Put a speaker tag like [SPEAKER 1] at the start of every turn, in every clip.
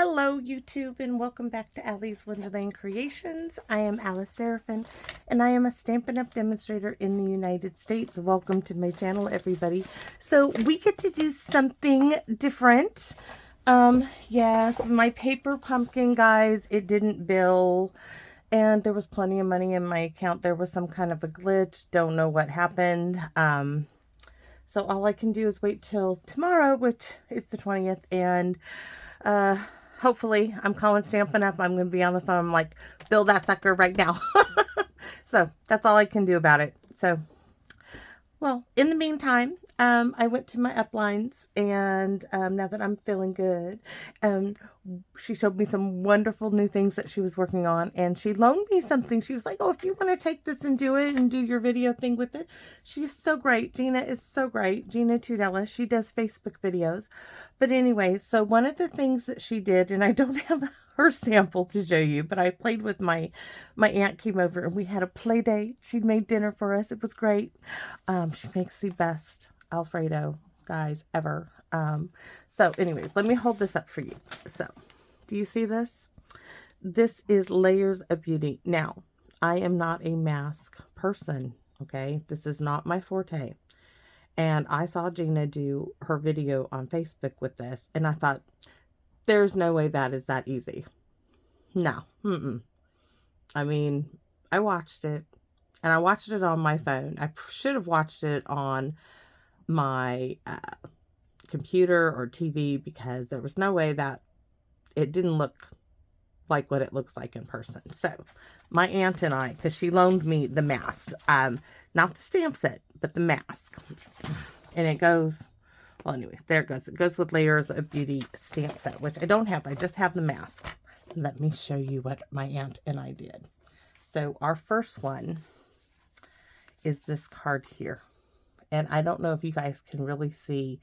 [SPEAKER 1] Hello YouTube and welcome back to Allie's Wonderland Creations. I am Alice Seraphin and I am a Stampin' Up! Demonstrator in the United States. Welcome to my channel, everybody. So we get to do something different. Yes, my paper pumpkin, guys, it didn't bill and there was plenty of money in my account. There was some kind of a glitch. Don't know what happened. So all I can do is wait till tomorrow, which is the 20th, and hopefully, I'm calling Stampin' Up. I'm going to be on the phone. I'm like, bill that sucker right now. So that's all I can do about it. So, well, in the meantime, I went to my uplines, and now that I'm feeling good, she showed me some wonderful new things that she was working on, and she loaned me something. She was like, oh, if you want to take this and do it and do your video thing with it. She's so great. Gina is so great. Gina Tudela. She does Facebook videos. But anyway, so one of the things that she did, and I don't have her sample to show you, but I played with my aunt came over and we had a play date. She made dinner for us. It was great. She makes the best Alfredo, guys, ever. So anyways, let me hold this up for you. So do you see this? This is Layers of Beauty. Now, I am not a mask person. Okay. This is not my forte. And I saw Gina do her video on Facebook with this, and I thought, there's no way that is that easy. No. I mean, I watched it, and I watched it on my phone. I should have watched it on my computer or TV, because there was no way that it didn't look like what it looks like in person. So my aunt and I, because she loaned me the mask, not the stamp set, but the mask, and it goes, well, anyways, there it goes. It goes with Layers of Beauty stamp set, which I don't have. I just have the mask. Let me show you what my aunt and I did. So our first one is this card here. And I don't know if you guys can really see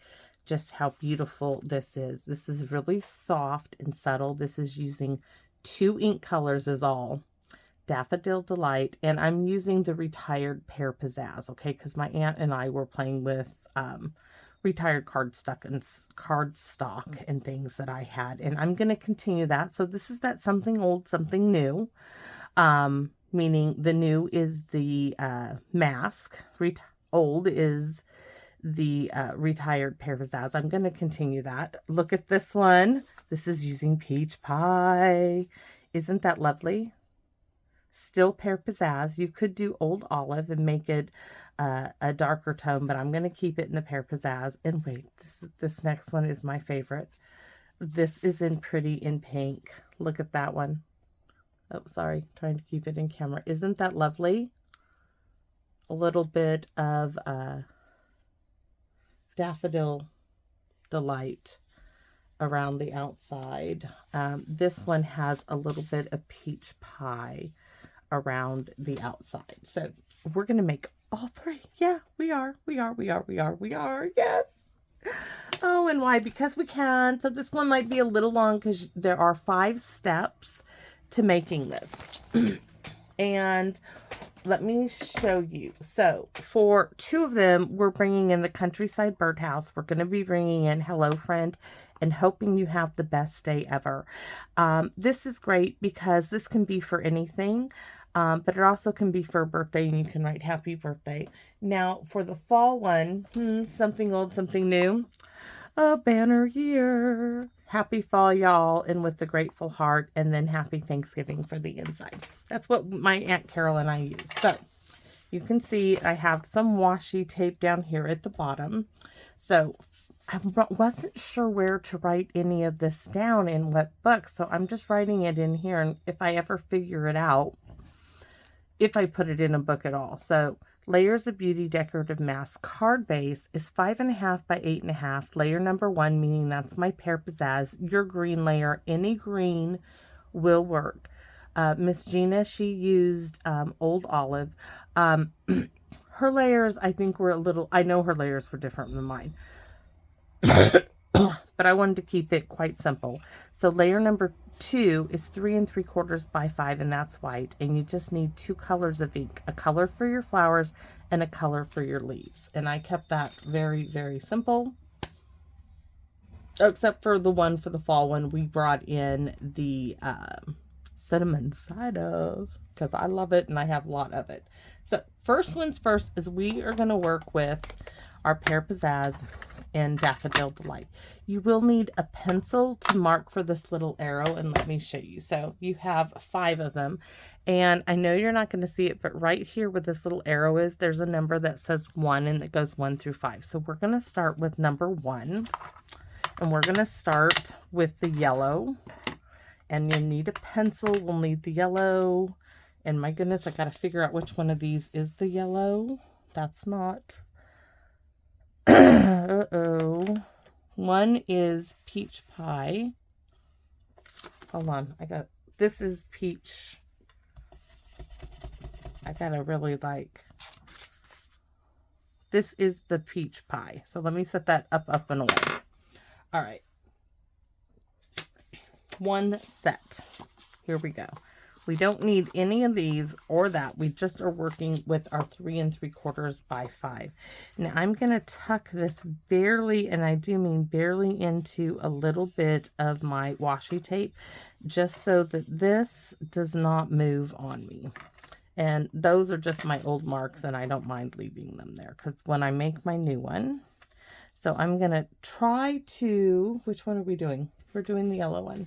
[SPEAKER 1] just how beautiful this is. This is really soft and subtle. This is using 2 ink colors is all. Daffodil Delight, and I'm using the Retired Pear Pizzazz, okay, because my aunt and I were playing with retired cardstock and things that I had, and I'm going to continue that. So this is that something old, something new, meaning the new is the mask, old is the Retired Pear Pizzazz. I'm going to continue that. Look at this one. This is using Peach Pie. Isn't that lovely? Still Pear Pizzazz. You could do Old Olive and make it a darker tone, but I'm going to keep it in the Pear Pizzazz. And wait, this next one is my favorite. This is in Pretty in Pink. Look at that one. Oh, sorry. Trying to keep it in camera. Isn't that lovely? A little bit of Daffodil Delight around the outside. This one has a little bit of Peach Pie around the outside. So we're going to make all 3. Yeah, we are. Yes. Oh, and why? Because we can. So this one might be a little long because there are 5 steps to making this. And let me show you. So for 2 of them, we're bringing in the Countryside Birdhouse. We're going to be bringing in Hello Friend and Hoping You Have the Best Day Ever. This is great because this can be for anything, but it also can be for a birthday, and you can write Happy Birthday. Now for the fall one, something old, something new. A banner year. Happy fall, y'all, and with the grateful heart, and then Happy Thanksgiving for the inside. That's what my Aunt Carol and I use. So you can see I have some washi tape down here at the bottom. So I wasn't sure where to write any of this down in what book, so I'm just writing it in here, and if I ever figure it out, if I put it in a book at all. So Layers of Beauty Decorative Mask card base is 5.5 by 8.5. Layer number 1, meaning that's my Pear Pizzazz. Your green layer, any green will work. Miss Gina, she used Old Olive. Her layers, I think, were a little, I know her layers were different than mine. But I wanted to keep it quite simple. So layer number 2 is 3 3/4 by 5, and that's white. And you just need 2 colors of ink, a color for your flowers and a color for your leaves. And I kept that very, very simple. except for the one for the fall one, we brought in the cinnamon side of, because I love it and I have a lot of it. So first one's first is we are going to work with our Pear Pizzazz and Daffodil Delight. You will need a pencil to mark for this little arrow, and let me show you. So you have 5 of them, and I know you're not going to see it, but right here where this little arrow is, there's a number that says 1, and it goes 1 through 5. So we're going to start with number 1, and we're going to start with the yellow, and you'll need a pencil. We'll need the yellow, and my goodness, I got to figure out which one of these is the yellow. That's not... uh-oh. One is peach pie. Hold on. This is peach. I gotta really this is the peach pie. So let me set that up and away. All right. 1 set. Here we go. We don't need any of these or that. We just are working with our 3 3/4 by 5. Now I'm going to tuck this barely, and I do mean barely, into a little bit of my washi tape, just so that this does not move on me. And those are just my old marks, and I don't mind leaving them there because when I make my new one. So I'm going to try to, which one are we doing? We're doing the yellow one.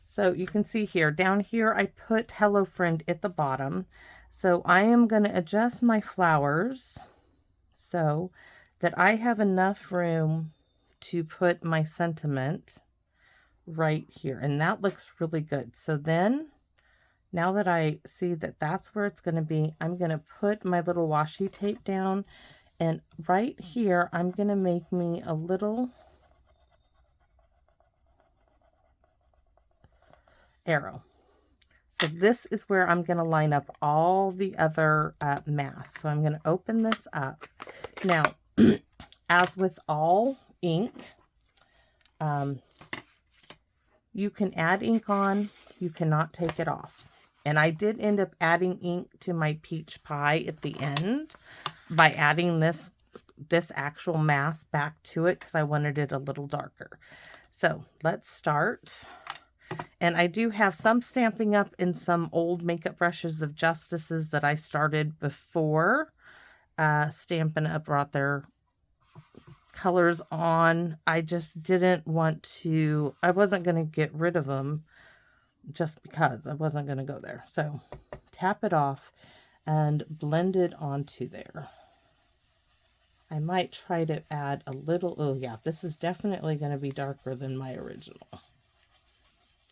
[SPEAKER 1] So you can see here, down here, I put Hello Friend at the bottom. So I am going to adjust my flowers so that I have enough room to put my sentiment right here. And that looks really good. So then, now that I see that that's where it's going to be, I'm going to put my little washi tape down. And right here, I'm going to make me a little arrow. So this is where I'm going to line up all the other masks. So I'm going to open this up. Now, as with all ink, you can add ink on, you cannot take it off. And I did end up adding ink to my peach pie at the end by adding this actual mask back to it because I wanted it a little darker. So let's start. And I do have some Stampin' Up! And some old makeup brushes of Justice's that I started before Stampin' Up! Brought their colors on. I just didn't want to, I wasn't going to get rid of them just because I wasn't going to go there. So tap it off and blend it onto there. I might try to add a little, oh yeah, this is definitely going to be darker than my original.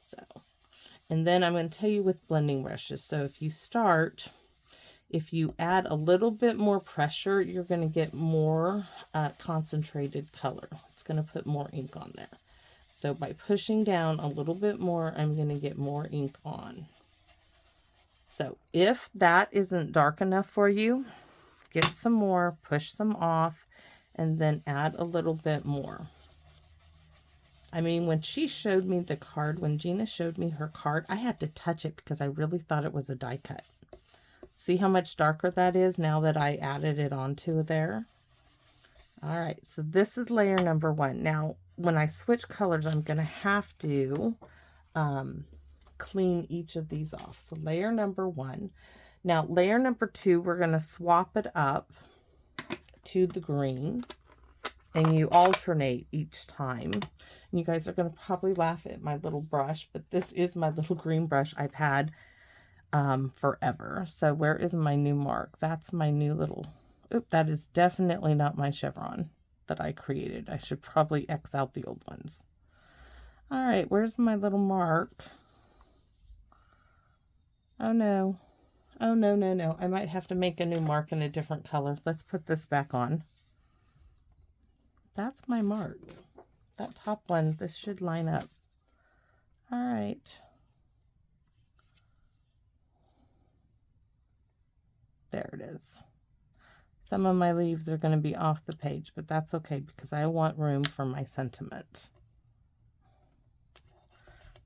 [SPEAKER 1] So, and then I'm going to tell you with blending brushes. So if you add a little bit more pressure, you're going to get more concentrated color. It's going to put more ink on there. So by pushing down a little bit more, I'm going to get more ink on. So if that isn't dark enough for you, get some more, push some off, and then add a little bit more. I mean, when she showed me the card, when Gina showed me her card, I had to touch it because I really thought it was a die cut. See how much darker that is now that I added it onto there? All right, so this is layer number 1. Now, when I switch colors, I'm going to have to clean each of these off. So layer number 1. Now, layer number 2, we're going to swap it up to the green, and you alternate each time. And you guys are going to probably laugh at my little brush, but this is my little green brush I've had forever. So where is my new mark? That's my new little, oop, that is definitely not my chevron that I created. I should probably X out the old ones. All right, where's my little mark? Oh no. Oh no, no, no. I might have to make a new mark in a different color. Let's put this back on. That's my mark. That top one, this should line up. All right. There it is. Some of my leaves are going to be off the page, but that's okay because I want room for my sentiment.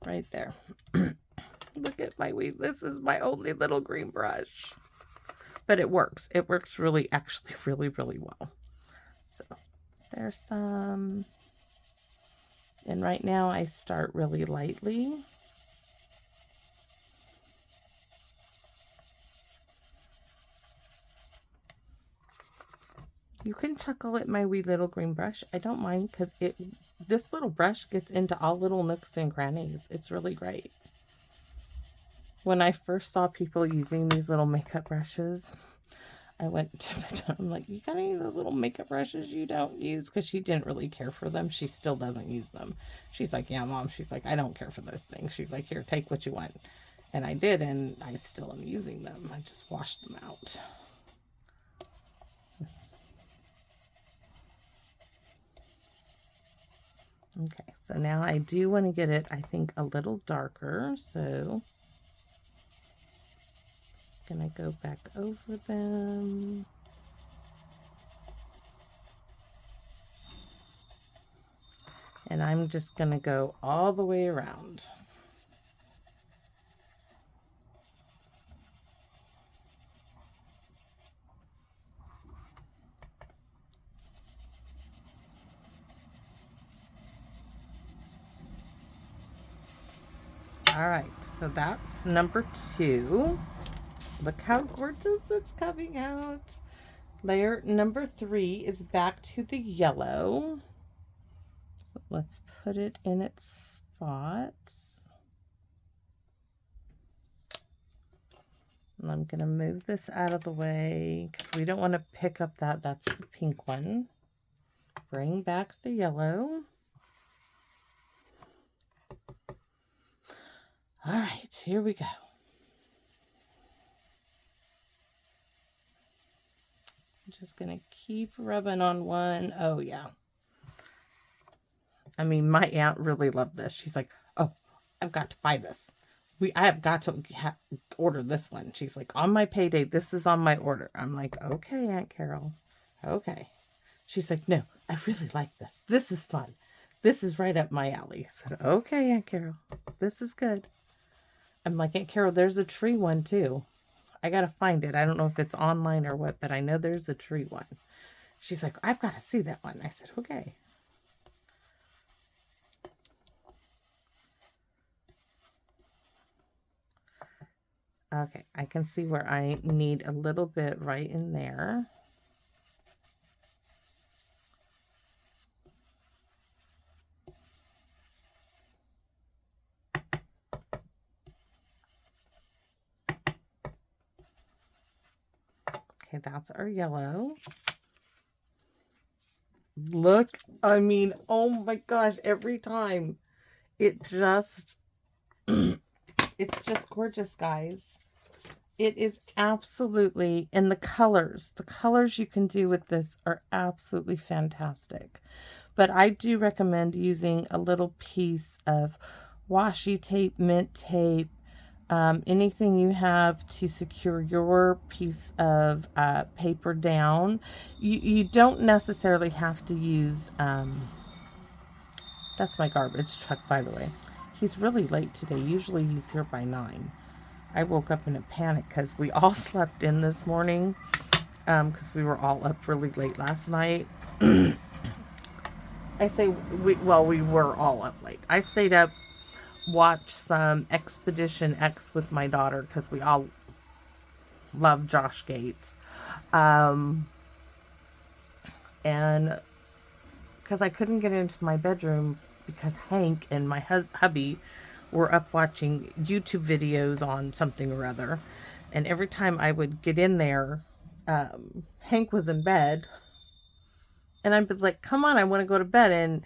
[SPEAKER 1] Right there. Look at my weave. This is my only little green brush. But it works. It works really, actually really, really well. So there's some. And right now I start really lightly. You can chuckle at my wee little green brush. I don't mind because this little brush gets into all little nooks and crannies. It's really great. When I first saw people using these little makeup brushes, I went to my daughter, I'm like, you got any of those little makeup brushes you don't use? Because she didn't really care for them. She still doesn't use them. She's like, yeah, Mom. She's like, I don't care for those things. She's like, here, take what you want. And I did, and I still am using them. I just washed them out. Okay, so now I do want to get it, I think, a little darker. So I'm going to go back over them. And I'm just going to go all the way around. All right, so that's number 2. Look how gorgeous it's coming out. Layer number 3 is back to the yellow. So let's put it in its spots. And I'm going to move this out of the way because we don't want to pick up that's the pink one. Bring back the yellow. All right, here we go. I'm just going to keep rubbing on one. Oh, yeah. I mean, my aunt really loved this. She's like, oh, I've got to buy this. I have got to order this one. She's like, on my payday, this is on my order. I'm like, okay, Aunt Carol. Okay. She's like, no, I really like this. This is fun. This is right up my alley. I said, okay, Aunt Carol. This is good. I'm like, Aunt Carol, there's a tree one too. I got to find it. I don't know if it's online or what, but I know there's a tree one. She's like, I've got to see that one. I said, okay. Okay, I can see where I need a little bit right in there. Okay, that's our yellow. Look, I mean, oh my gosh, every time it just, it's just gorgeous, guys. It is absolutely, and the colors you can do with this are absolutely fantastic. But I do recommend using a little piece of washi tape, mint tape, anything you have to secure your piece of paper down. You don't necessarily have to use, that's my garbage truck, by the way. He's really late today. Usually he's here by 9. I woke up in a panic because we all slept in this morning because we were all up really late last night. I say we were all up late. I stayed up, watched some Expedition X with my daughter because we all love Josh Gates. And because I couldn't get into my bedroom because Hank and my hubby were up watching YouTube videos on something or other. And every time I would get in there, Hank was in bed. And I'd be like, come on, I want to go to bed.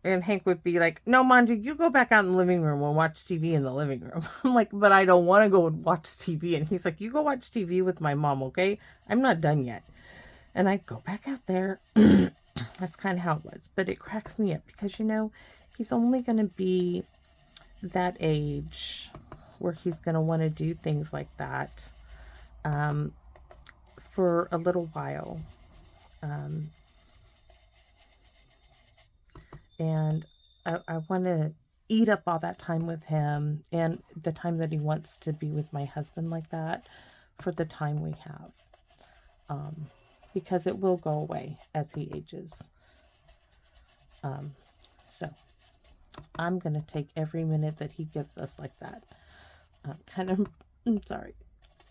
[SPEAKER 1] And Hank would be like, no, Manju, you go back out in the living room and watch TV in the living room. I'm like, but I don't want to go and watch TV. And he's like, you go watch TV with my mom, okay? I'm not done yet. And I'd go back out there. That's kind of how it was. But it cracks me up because, you know, he's only going to be that age where he's going to want to do things like that for a little while. And I want to eat up all that time with him and the time that he wants to be with my husband like that for the time we have. Because it will go away as he ages. So I'm going to take every minute that he gives us like that. I'm sorry.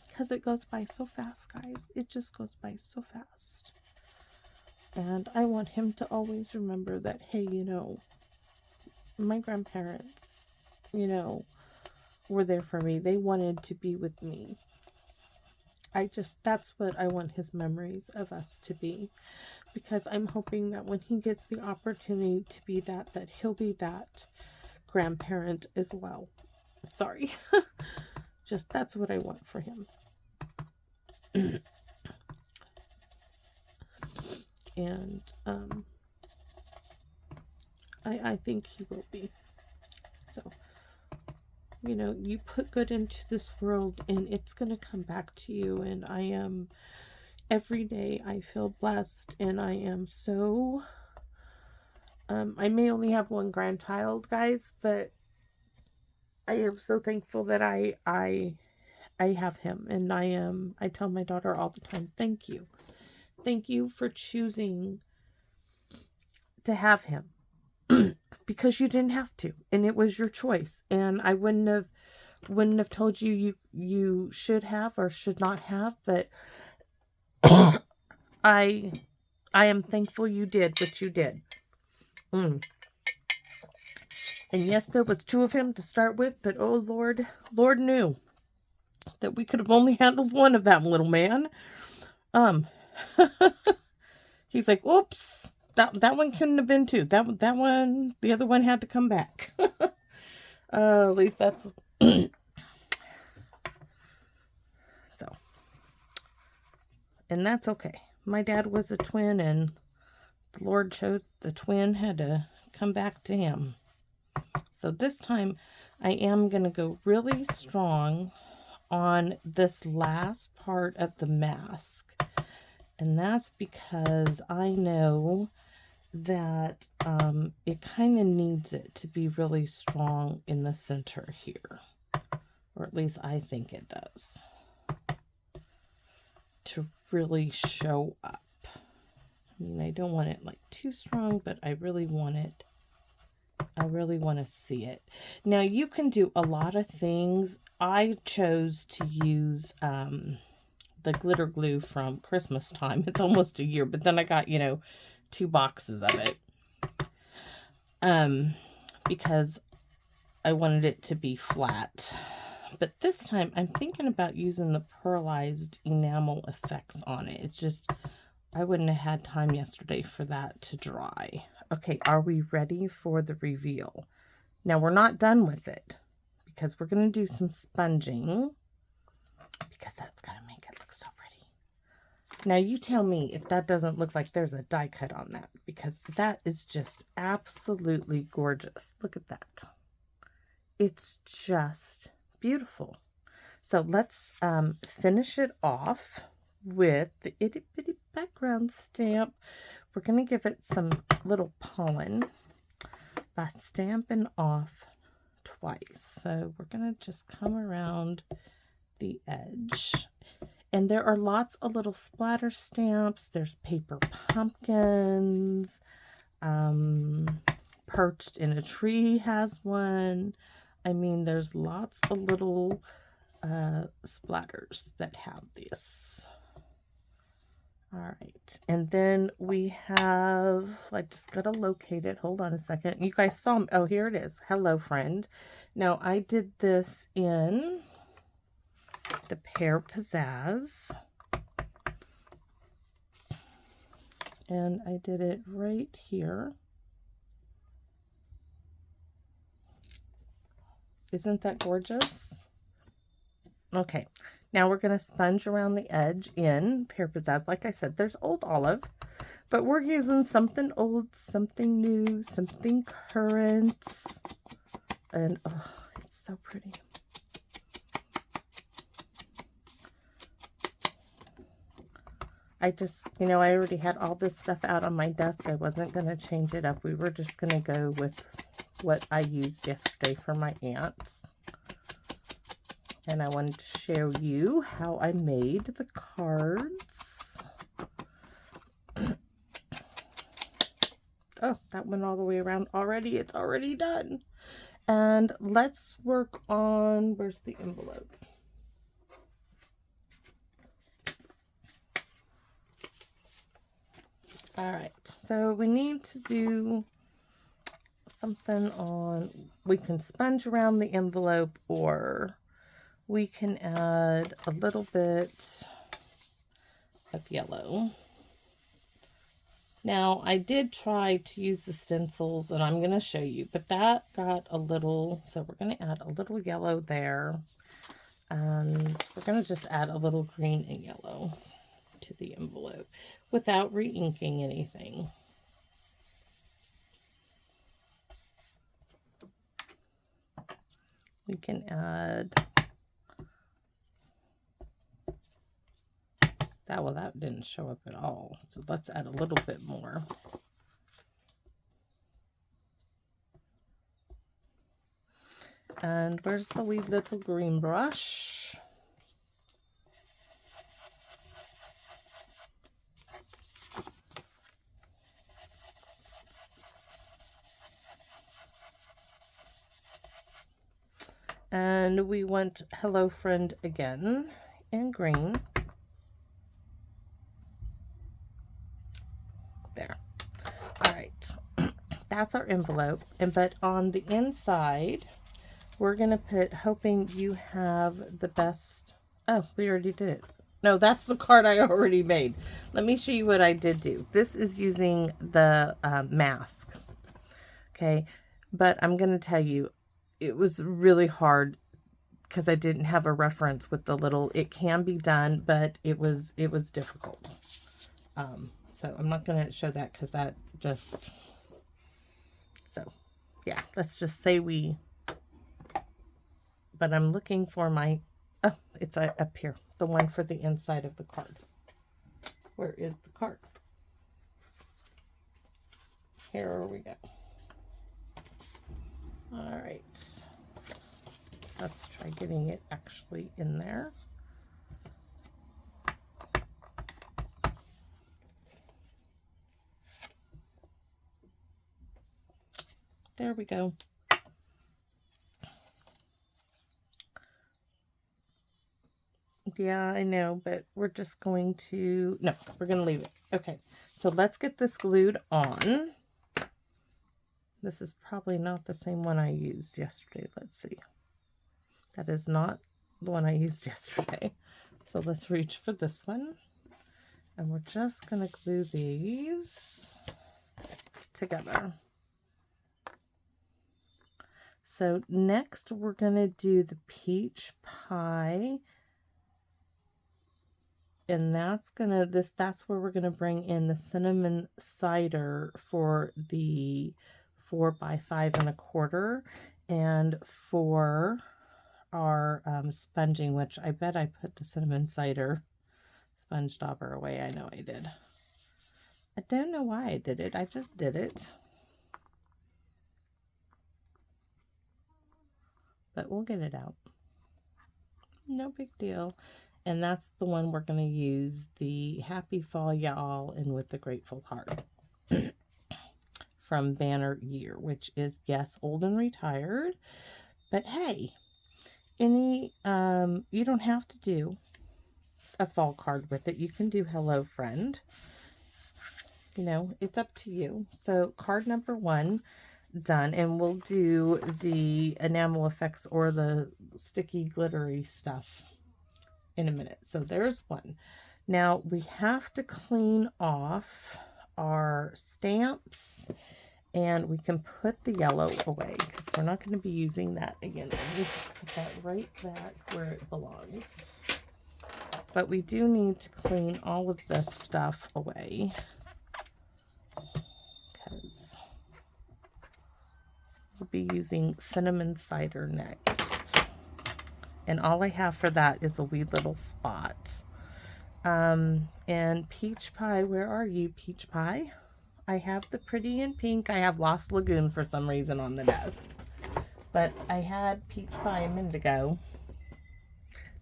[SPEAKER 1] Because it goes by so fast, guys. It just goes by so fast. And I want him to always remember that, hey, you know, my grandparents, you know, were there for me. They wanted to be with me. That's what I want his memories of us to be. Because I'm hoping that when he gets the opportunity to be that he'll be that grandparent as well. Sorry. Just that's what I want for him. And I think he will be. So, you know, you put good into this world and it's going to come back to you. And I am, every day I feel blessed, and I am so, I may only have one grandchild, guys, but I am so thankful that I have him. And I tell my daughter all the time, thank you. Thank you for choosing to have him. Because you didn't have to, and it was your choice, and I wouldn't have told you should have or should not have, but I am thankful you did what you did. And yes, there was 2 of him to start with, but oh Lord knew that we could have only handled 1 of that little man. He's like, oops. That one couldn't have been 2. That one, the other one had to come back. At least that's so. And that's okay. My dad was a twin, and the Lord chose the twin had to come back to him. So this time I am going to go really strong on this last part of the mask. And that's because I know that it kind of needs it to be really strong in the center here, or at least I think it does, to really show up. I mean, I don't want it like too strong, but I really want to see it. Now you can do a lot of things. I chose to use the glitter glue from Christmas time. It's almost a year, but then I got, you know, 2 boxes of it, because I wanted it to be flat. But this time I'm thinking about using the pearlized enamel effects on it. It's just, I wouldn't have had time yesterday for that to dry. Okay, are we ready for the reveal? Now we're not done with it, because we're going to do some sponging, because that's going to make it look so pretty. Now you tell me if that doesn't look like there's a die cut on that, because that is just absolutely gorgeous. Look at that. It's just beautiful. So let's finish it off with the itty bitty background stamp. We're going to give it some little pollen by stamping off twice. So we're going to just come around the edge. And there are lots of little splatter stamps. There's paper pumpkins. Perched in a Tree has one. I mean, there's lots of little splatters that have this. All right. And then we have, I just got to locate it. Hold on a second. You guys saw me. Oh, here it is. Hello, friend. Now, I did this in the Pear Pizzazz, and I did it right here. Isn't that gorgeous? Okay, now we're going to sponge around the edge in Pear Pizzazz. Like I said, there's Old Olive, but we're using something old, something new, something current, and oh, it's so pretty. I just, you know, I already had all this stuff out on my desk. I wasn't going to change it up. We were just going to go with what I used yesterday for my aunts. And I wanted to show you how I made the cards. Oh, that went all the way around already. It's already done. And let's work on, where's the envelope? All right, so we need to do something on, we can sponge around the envelope, or we can add a little bit of yellow. Now, I did try to use the stencils, and I'm going to show you, but that got a little, so we're going to add a little yellow there, and we're going to just add a little green and yellow to the envelope without re-inking anything. We can add that. Well, that didn't show up at all, so let's add a little bit more. And where's the wee little green brush? And we want Hello Friend again in green. There. All right. That's our envelope. But on the inside, we're going to put hoping you have the best. Oh, we already did it. No, that's the card I already made. Let me show you what I did do. This is using the mask. Okay. But I'm going to tell you, it was really hard because I didn't have a reference with the little, it can be done, but it was difficult. So I'm not going to show that because that just, so yeah, let's just say but I'm looking for my, oh, it's up here, the one for the inside of the card. Where is the card? Here we go. All right. Let's try getting it actually in there. There we go. Yeah, I know, but we're just going to, no, we're going to leave it. Okay, so let's get this glued on. This is probably not the same one I used yesterday. Let's see. That is not the one I used yesterday. So let's reach for this one. And we're just going to glue these together. So next we're going to do the peach pie. And that's where we're going to bring in the cinnamon cider for the 4 by 5 1/4, and for our sponging, which I bet I put the cinnamon cider sponge dauber away. I know I did. I don't know why I did it. I just did it. But we'll get it out. No big deal. And that's the one we're going to use, the Happy Fall Y'all and with the Grateful Heart from Banner Year, which is, yes, old and retired. But hey, you don't have to do a fall card with it. You can do Hello Friend. You know, it's up to you. So card number 1 done, and we'll do the enamel effects or the sticky glittery stuff in a minute. So there's one. Now we have to clean off our stamps, and we can put the yellow away because we're not going to be using that again. We just put that right back where it belongs. But we do need to clean all of this stuff away because we'll be using cinnamon cider next. And all I have for that is a wee little spot. And peach pie, where are you, peach pie? I have the pretty in pink. I have Lost Lagoon for some reason on the desk. But I had peach pie a minute ago.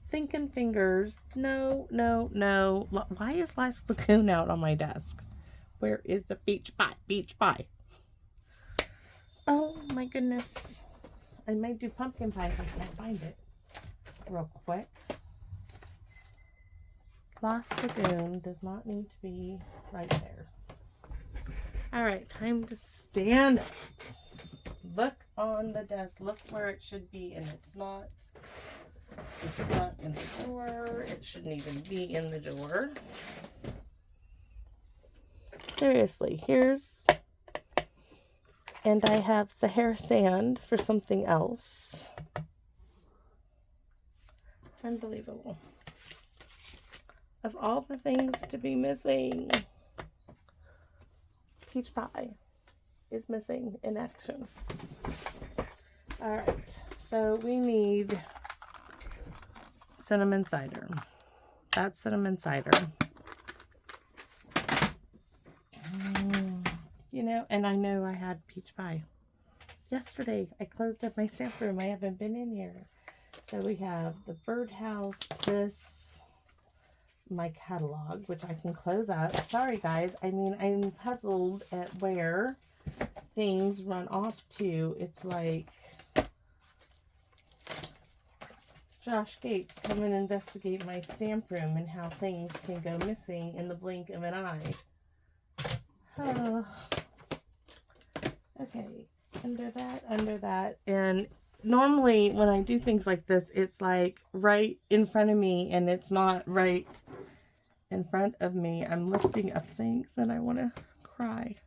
[SPEAKER 1] Thinking fingers. No, no, no. Why is Lost Lagoon out on my desk? Where is the peach pie? Peach pie. my goodness. I might do pumpkin pie if I can find it real quick. Lost Lagoon does not need to be right there. Alright, time to stand up. Look on the desk. Look where it should be, and it's not. It's not in the drawer. It shouldn't even be in the drawer. Seriously, here's... And I have Sahara sand for something else. Unbelievable. Of all the things to be missing, peach pie is missing in action. Alright, so we need cinnamon cider. That's cinnamon cider. You know, and I know I had peach pie yesterday. I closed up my stamp room. I haven't been in here. So we have the birdhouse, this, my catalog, which I can close up. Sorry guys, I mean, I'm puzzled at where things run off to. It's like Josh Gates, come and investigate my stamp room and how things can go missing in the blink of an eye. Oh. Okay, under that, and normally when I do things like this, it's like right in front of me, and it's not right in front of me. I'm lifting up things and I want to cry.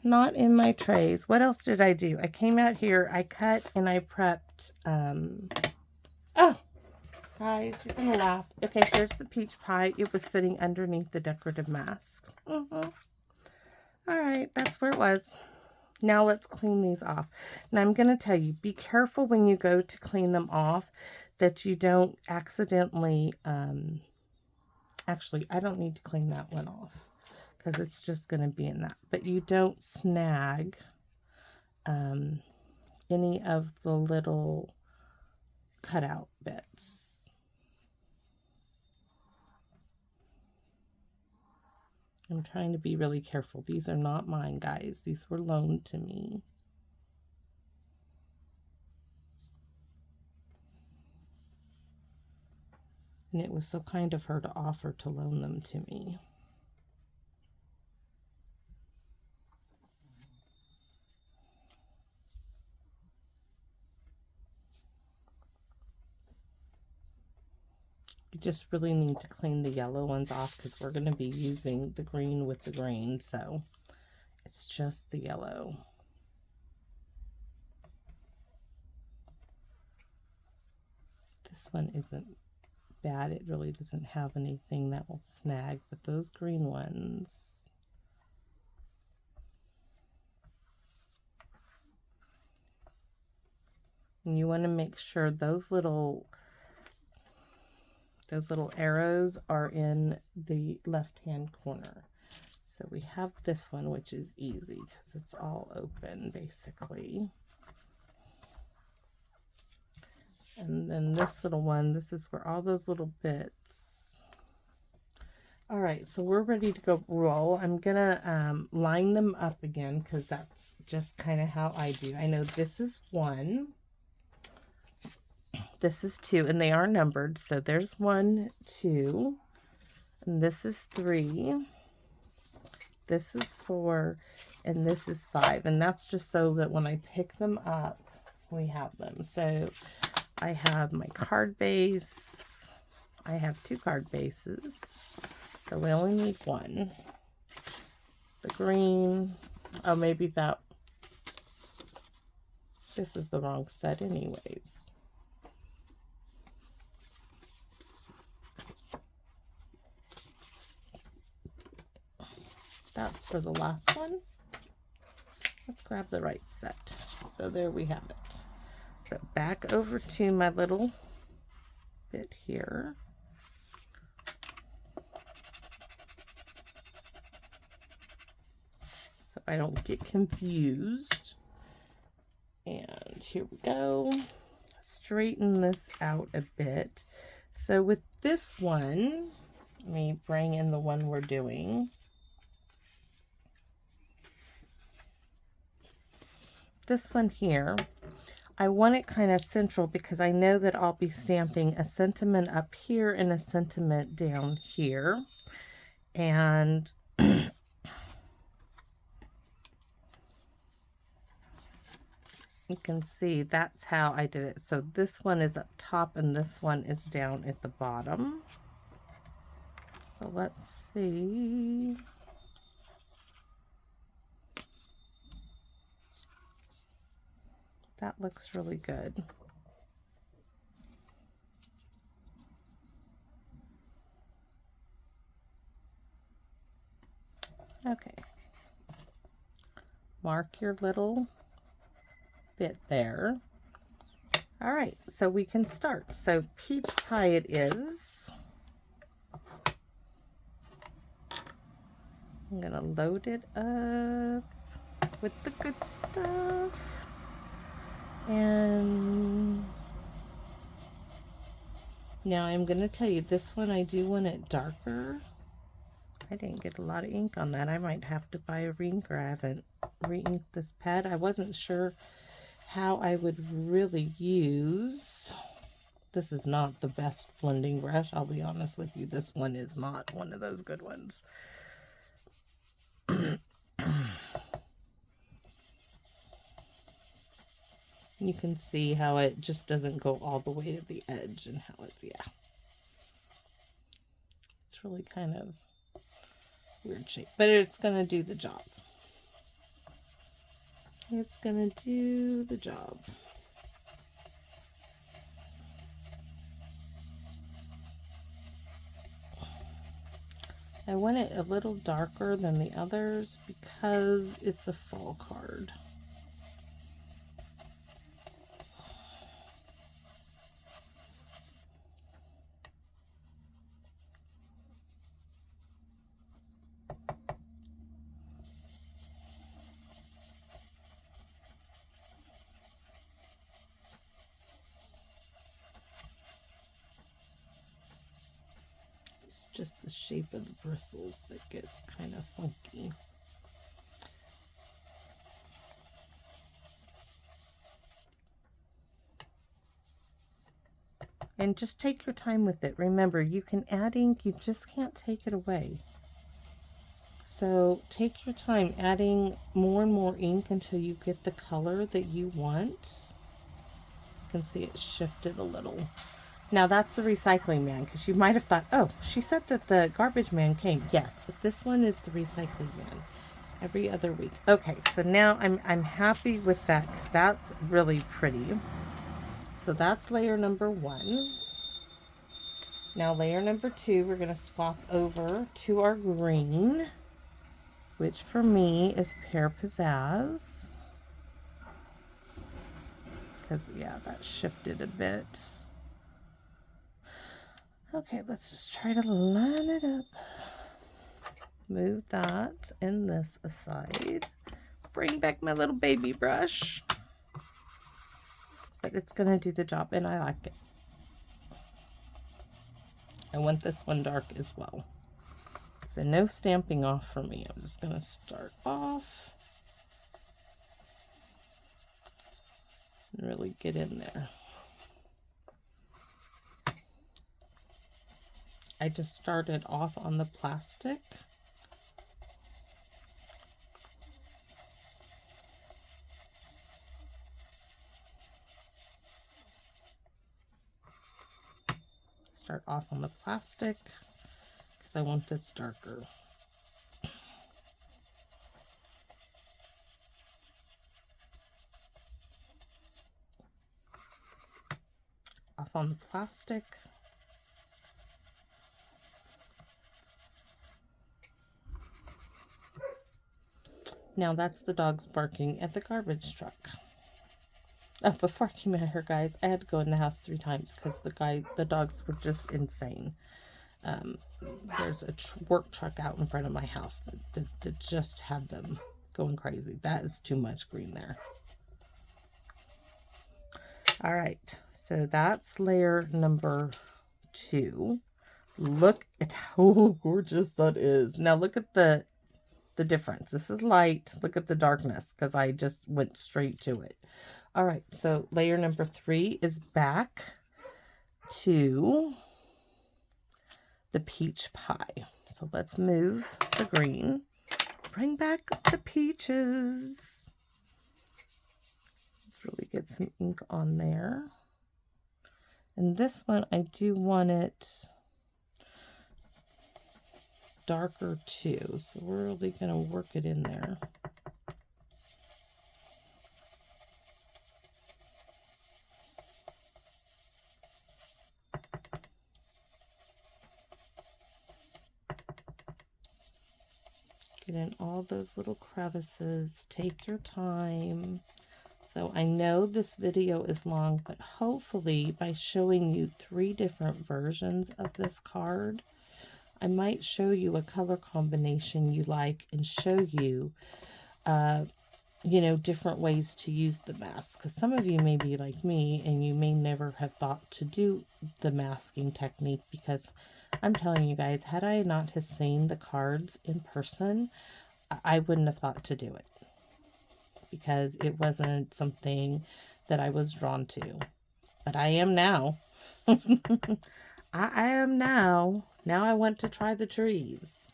[SPEAKER 1] Not in my trays. What else did I do? I came out here, I cut and I prepped, oh! Guys, you're going to laugh. Okay, here's the peach pie. It was sitting underneath the decorative mask. Alright, that's where it was. Now let's clean these off. Now I'm going to tell you, be careful when you go to clean them off that you don't accidentally, actually, I don't need to clean that one off because it's just going to be in that. But you don't snag any of the little cutout bits. I'm trying to be really careful. These are not mine, guys. These were loaned to me. And it was so kind of her to offer to loan them to me. You just really need to clean the yellow ones off because we're going to be using the green with the green, so it's just the yellow. This one isn't bad. It really doesn't have anything that will snag, but those green ones, and you want to make sure those little arrows are in the left-hand corner. So we have this one, which is easy because it's all open, basically. And then this little one, this is where all those little bits. All right, so we're ready to go roll. I'm gonna line them up again because that's just kind of how I do. I know this is 1. This is 2, and they are numbered. So there's 1, 2, and this is 3. This is 4, and this is 5. And that's just so that when I pick them up, we have them. So I have my card base. I have 2 card bases. So we only need 1. The green. Oh, maybe that. This is the wrong set anyways. That's for the last one. Let's grab the right set. So there we have it. So back over to my little bit here. So I don't get confused. And here we go. Straighten this out a bit. So with this one, let me bring in the one we're doing. this one here, I want it kind of central because I know that I'll be stamping a sentiment up here and a sentiment down here. And you can see that's how I did it. So this one is up top and this one is down at the bottom. So let's see. That looks really good. Okay. Mark your little bit there. All right, so we can start. So peach pie it is. I'm gonna load it up with the good stuff. And now I'm gonna tell you, this one I do want it darker. I didn't get a lot of ink on that. I might have to buy a re-inker. I haven't re-inked this pad. I wasn't sure how I would really use. This is not the best blending brush, I'll be honest with you. This one is not one of those good ones. You can see how it just doesn't go all the way to the edge and how it's, yeah. It's really kind of weird shape, but it's gonna do the job. It's gonna do the job. I want it a little darker than the others because it's a fall card. Just the shape of the bristles that gets kind of funky. And just take your time with it. Remember, you can add ink, you just can't take it away. So take your time adding more and more ink until you get the color that you want. You can see it shifted a little. Now that's the recycling man, because you might have thought, oh, she said that the garbage man came. Yes, but this one is the recycling man every other week. Okay, so now I'm happy with that because that's really pretty. So that's layer number 1. Now layer number 2, we're going to swap over to our green, which for me is Pear Pizzazz. Because, yeah, that shifted a bit. Okay, let's just try to line it up. Move that and this aside. Bring back my little baby brush. But it's going to do the job, and I like it. I want this one dark as well. So no stamping off for me. I'm just going to start off and really get in there. I just started off on the plastic. Start off on the plastic because I want this darker. Off on the plastic. Now that's the dogs barking at the garbage truck. Oh, before I came out here, guys, I had to go in the house 3 times because the dogs were just insane. There's a work truck out in front of my house that just had them going crazy. That is too much green there. All right, so that's layer number 2. Look at how gorgeous that is. Now look at the the difference. This is light. Look at the darkness because I just went straight to it. All right, so layer number 3 is back to the peach pie. So let's move the green. Bring back the peaches. Let's really get some ink on there. And this one, I do want it darker too. So we're really going to work it in there. Get in all those little crevices. Take your time. So I know this video is long, but hopefully by showing you 3 different versions of this card, I might show you a color combination you like and show you, you know, different ways to use the mask. Because some of you may be like me and you may never have thought to do the masking technique, because I'm telling you guys, had I not have seen the cards in person, I wouldn't have thought to do it, because it wasn't something that I was drawn to. But I am now. I am now. Now I want to try the trees.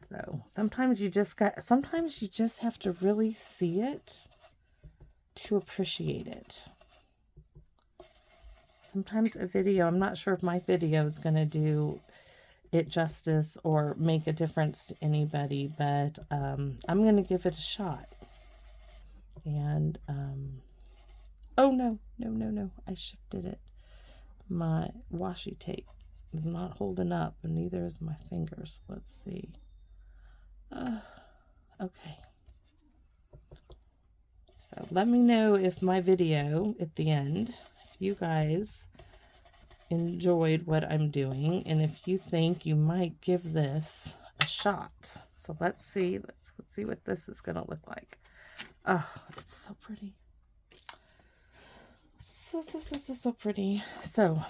[SPEAKER 1] So sometimes you just have to really see it to appreciate it. Sometimes a video, I'm not sure if my video is going to do it justice or make a difference to anybody, but I'm going to give it a shot. And oh no, I shifted it. My washi tape is not holding up, and neither is my fingers. Let's see. Okay. So let me know if my video at the end, if you guys enjoyed what I'm doing, and if you think you might give this a shot. So let's see. Let's see what this is going to look like. Oh, it's so pretty. So pretty. So,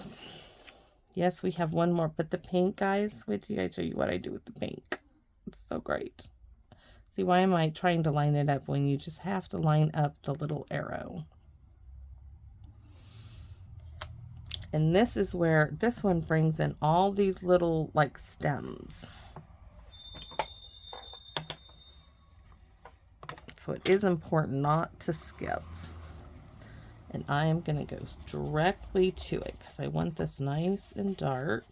[SPEAKER 1] yes, we have one more, but the pink, guys, wait till I show you what I do with the pink. It's so great. See, why am I trying to line it up when you just have to line up the little arrow? And this is where this one brings in all these little, like, stems. So it is important not to skip. And I am going to go directly to it because I want this nice and dark.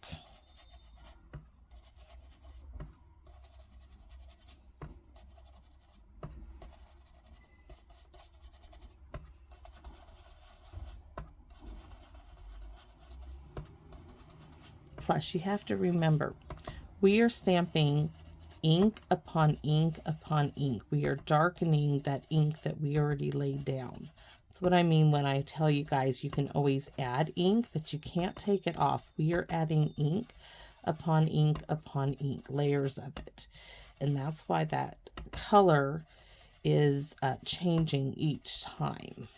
[SPEAKER 1] Plus, you have to remember, we are stamping ink upon ink upon ink. We are darkening that ink that we already laid down. That's what I mean when I tell you guys you can always add ink, but you can't take it off. We are adding ink upon ink upon ink, layers of it. And that's why that color is changing each time.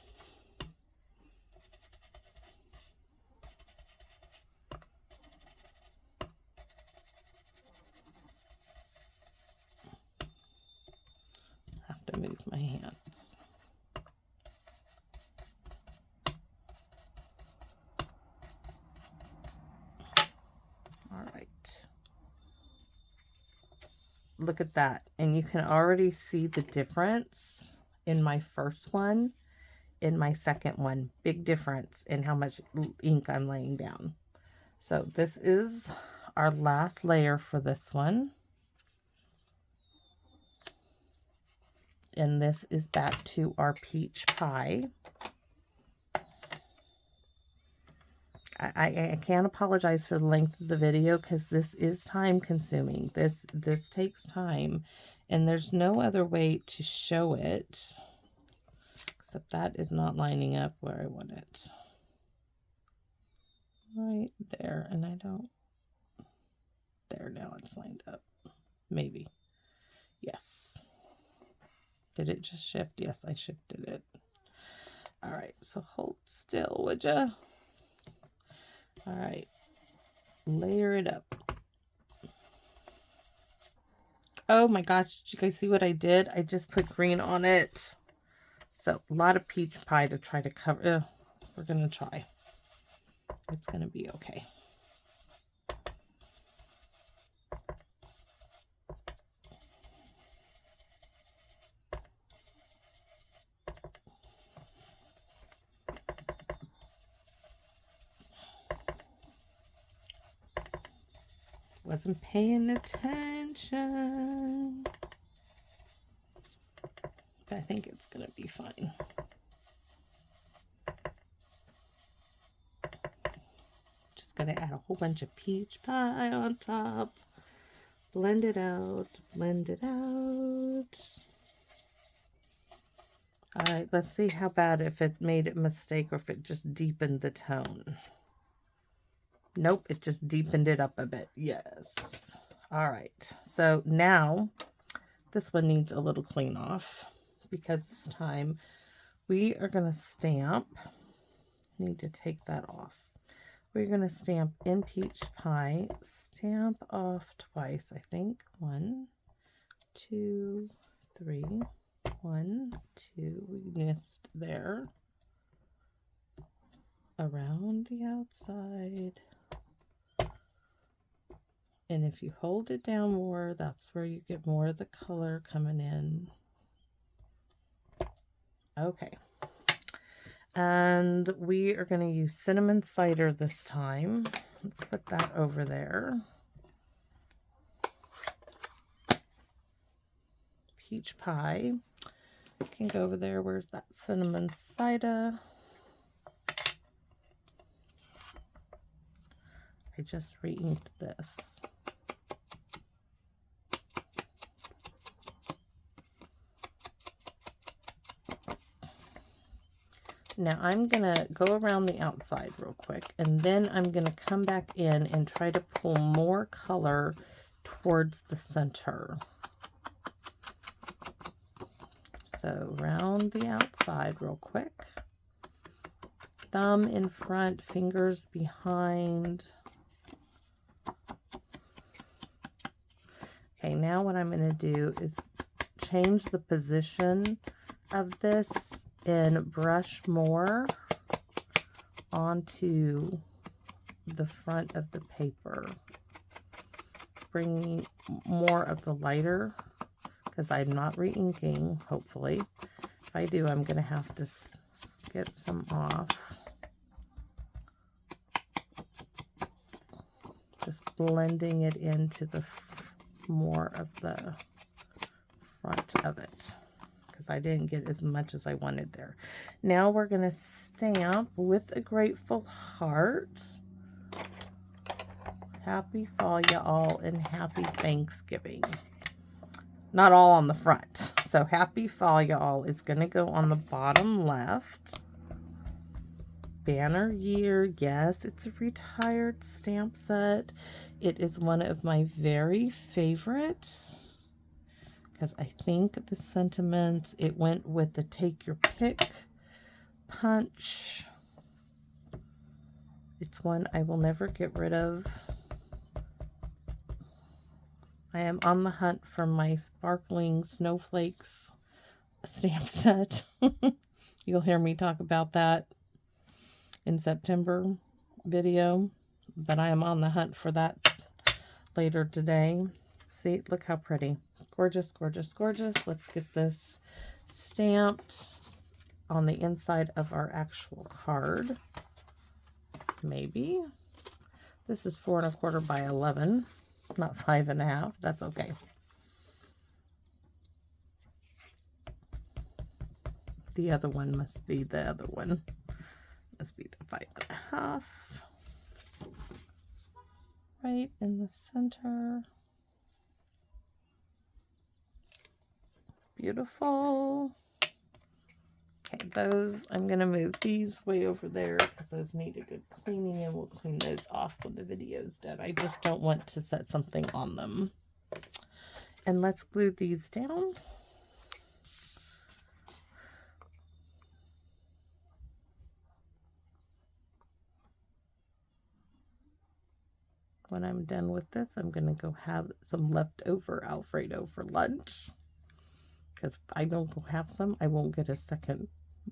[SPEAKER 1] To move my hands. All right. Look at that. And you can already see the difference in my first one, in my second one. Big difference in how much ink I'm laying down. So this is our last layer for this one. And this is back to our peach pie. I can't apologize for the length of the video because this is time consuming. This takes time, and there's no other way to show it except that is not lining up where I want it. Right there, and I don't. There, now it's lined up. Maybe. Yes. Did it just shift? Yes, I shifted it. All right, so hold still, would ya? All right, layer it up. Oh my gosh, did you guys see what I did? I just put green on it. So a lot of peach pie to try to cover. We're going to try. It's going to be okay. Wasn't paying attention. But I think it's going to be fine. Just going to add a whole bunch of peach pie on top. Blend it out. Blend it out. All right, let's see how bad, if it made a mistake or if it just deepened the tone. Nope, it just deepened it up a bit. Yes. All right, so now this one needs a little clean off because this time we are going to stamp. Need to take that off. We're going to stamp in peach pie. Stamp off twice, I think. 1, 2, 3. 1, 2. We missed there. Around the outside. And if you hold it down more, that's where you get more of the color coming in. Okay. And we are going to use cinnamon cider this time. Let's put that over there. Peach pie. Can go over there. Where's that cinnamon cider? I just re-inked this. Now I'm going to go around the outside real quick, and then I'm going to come back in and try to pull more color towards the center. So around the outside real quick. Thumb in front, fingers behind. Okay, now what I'm going to do is change the position of this and brush more onto the front of the paper. Bringing more of the lighter, because I'm not re-inking, hopefully. If I do, I'm going to have to get some off. Just blending it into the more of the front of it, because I didn't get as much as I wanted there. Now we're going to stamp with a grateful heart. Happy fall, y'all, and happy Thanksgiving. Not all on the front. So happy fall, y'all is going to go on the bottom left. Banner year. Yes, it's a retired stamp set. It is one of my very favorites, because I think the sentiments, it went with the take your pick punch. It's one I will never get rid of. I am on the hunt for my sparkling snowflakes stamp set. You'll hear me talk about that in September video, but I am on the hunt for that later today. See, look how pretty. Gorgeous, gorgeous, gorgeous. Let's get this stamped on the inside of our actual card. Maybe. This is 4 1/4 by 11, not 5 1/2. That's okay. The other one must be the other one. Must be the 5 1/2. Right in the center. Beautiful. Okay, those, I'm going to move these way over there because those need a good cleaning, and we'll clean those off when the video's done. I just don't want to set something on them. And let's glue these down. when I'm done with this, I'm going to go have some leftover Alfredo for lunch. Because if I don't go have some, I won't get a second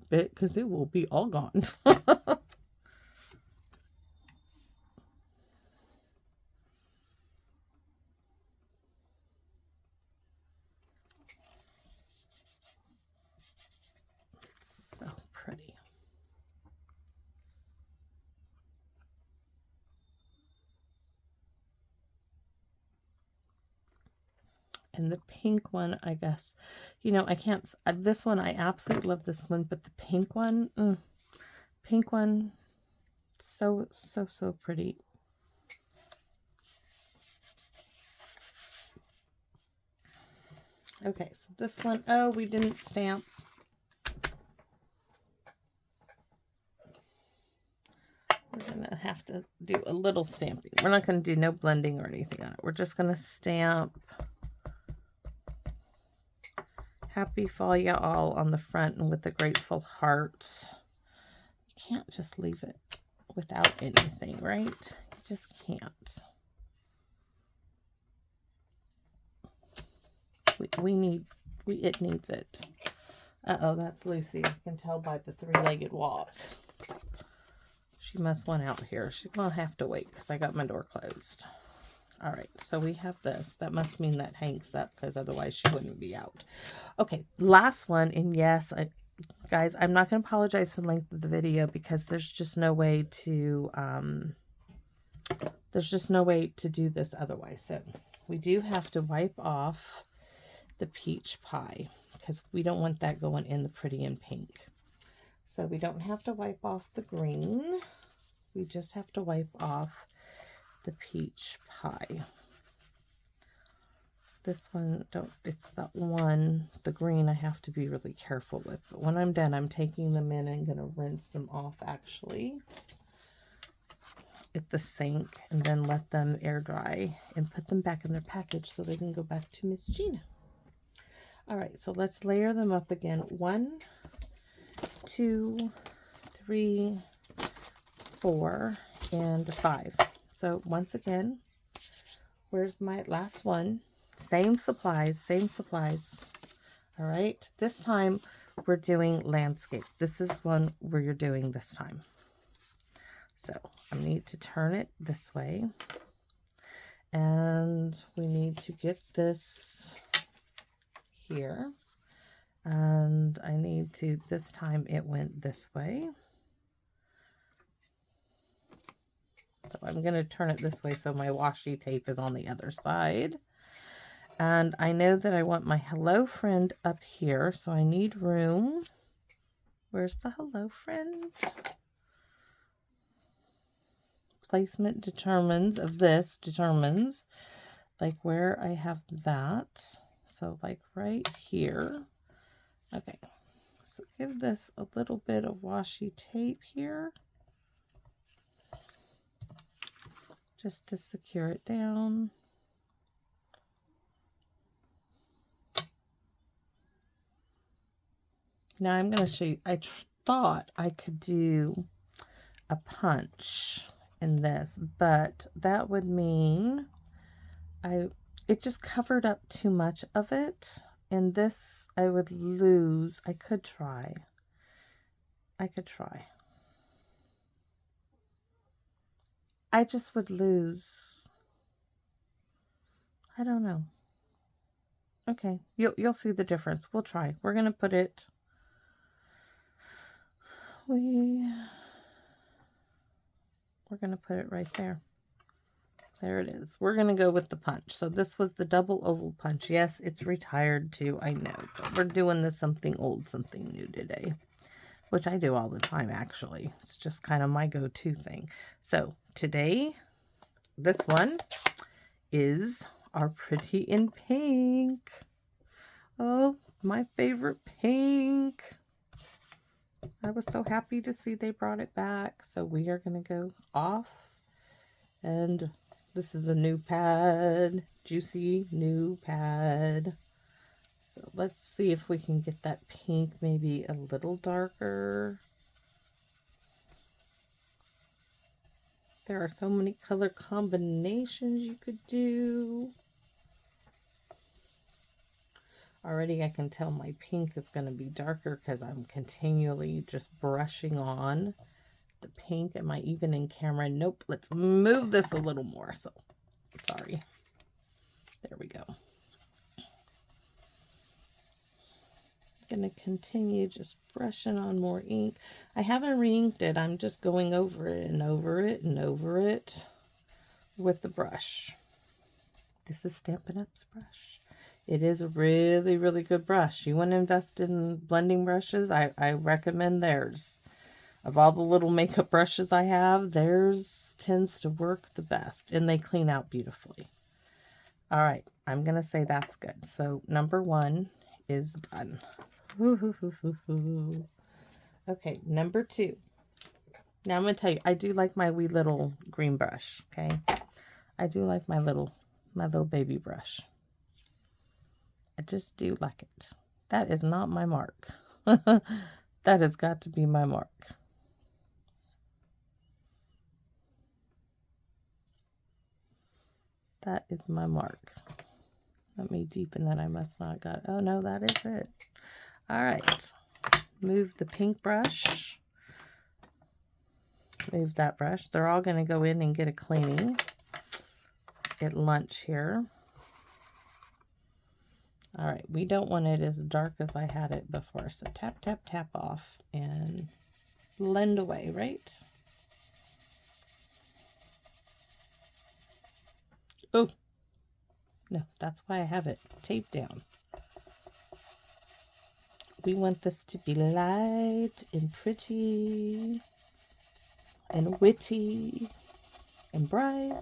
[SPEAKER 1] bit because it will be all gone. So pretty. And the pink one, I guess, you know, I can't, this one, I absolutely love this one, but the pink one, so, so, so pretty. Okay, so this one, oh, we didn't stamp. We're going to have to do a little stamping. We're not going to do no blending or anything on it. We're just going to stamp Happy Fall Ya All on the front and with the grateful heart. You can't just leave it without anything, right? You just can't. It needs it. Uh-oh, that's Lucy. I can tell by the three-legged walk. She must want out here. She's going to have to wait because I got my door closed. All right, so we have this. That must mean that hangs up because otherwise she wouldn't be out. Okay, last one. And yes, guys, I'm not going to apologize for the length of the video because there's just no way to do this otherwise. So we do have to wipe off the peach pie because we don't want that going in the pretty and pink. So we don't have to wipe off the green. We just have to wipe off the peach pie. This one, it's that one, the green I have to be really careful with. But when I'm done, I'm taking them in and going to rinse them off actually at the sink and then let them air dry and put them back in their package so they can go back to Miss Gina. All right, so let's layer them up again. 1, 2, 3, 4, and 5. So once again, where's my last one? Same supplies, same supplies. All right, this time we're doing landscape. This is one where you're doing this time. So I need to turn it this way. And we need to get this here. And I need to, this time it went this way. So I'm going to turn it this way so my washi tape is on the other side. And I know that I want my hello friend up here, so I need room. Where's the hello friend? Placement determines like where I have that. So like right here. Okay, so give this a little bit of washi tape here. Just to secure it down. Now I'm going to show you, I thought I could do a punch in this, but that would mean it just covered up too much of it, and this I would lose. I could try. I just would lose. I don't know. Okay, you'll see the difference. We'll try. We're going to put it, we're going to put it right there. There it is. We're going to go with the punch. So this was the double oval punch. Yes, it's retired too, I know. But we're doing this something old, something new today. Which I do all the time, actually. It's just kind of my go-to thing. So today, this one is our Pretty in Pink. Oh, my favorite pink. I was so happy to see they brought it back. So we are going to go off. And this is a new pad. Juicy new pad. So let's see if we can get that pink maybe a little darker. There are so many color combinations you could do. Already I can tell my pink is going to be darker because I'm continually just brushing on the pink. Am I even in camera? Nope. Let's move this a little more. So, sorry. There we go. Going to continue just brushing on more ink. I haven't re-inked it. I'm just going over it and over it and over it with the brush. This is Stampin' Up's brush. It is a really, really good brush. You want to invest in blending brushes? I recommend theirs. Of all the little makeup brushes I have, theirs tends to work the best, and they clean out beautifully. All right, I'm going to say that's good. So number 1 is done. Okay, number 2. Now I'm going to tell you, I do like my wee little green brush, okay? I do like my little baby brush. I just do like it. That is not my mark. That has got to be my mark. That is my mark. Let me deepen that. I must not got. Oh no, that is it. All right. Move the pink brush. Move that brush. They're all going to go in and get a cleaning at lunch here. All right, we don't want it as dark as I had it before, so tap, tap, tap off and blend away, right? Oh, no, that's why I have it taped down. We want this to be light and pretty and witty and bright.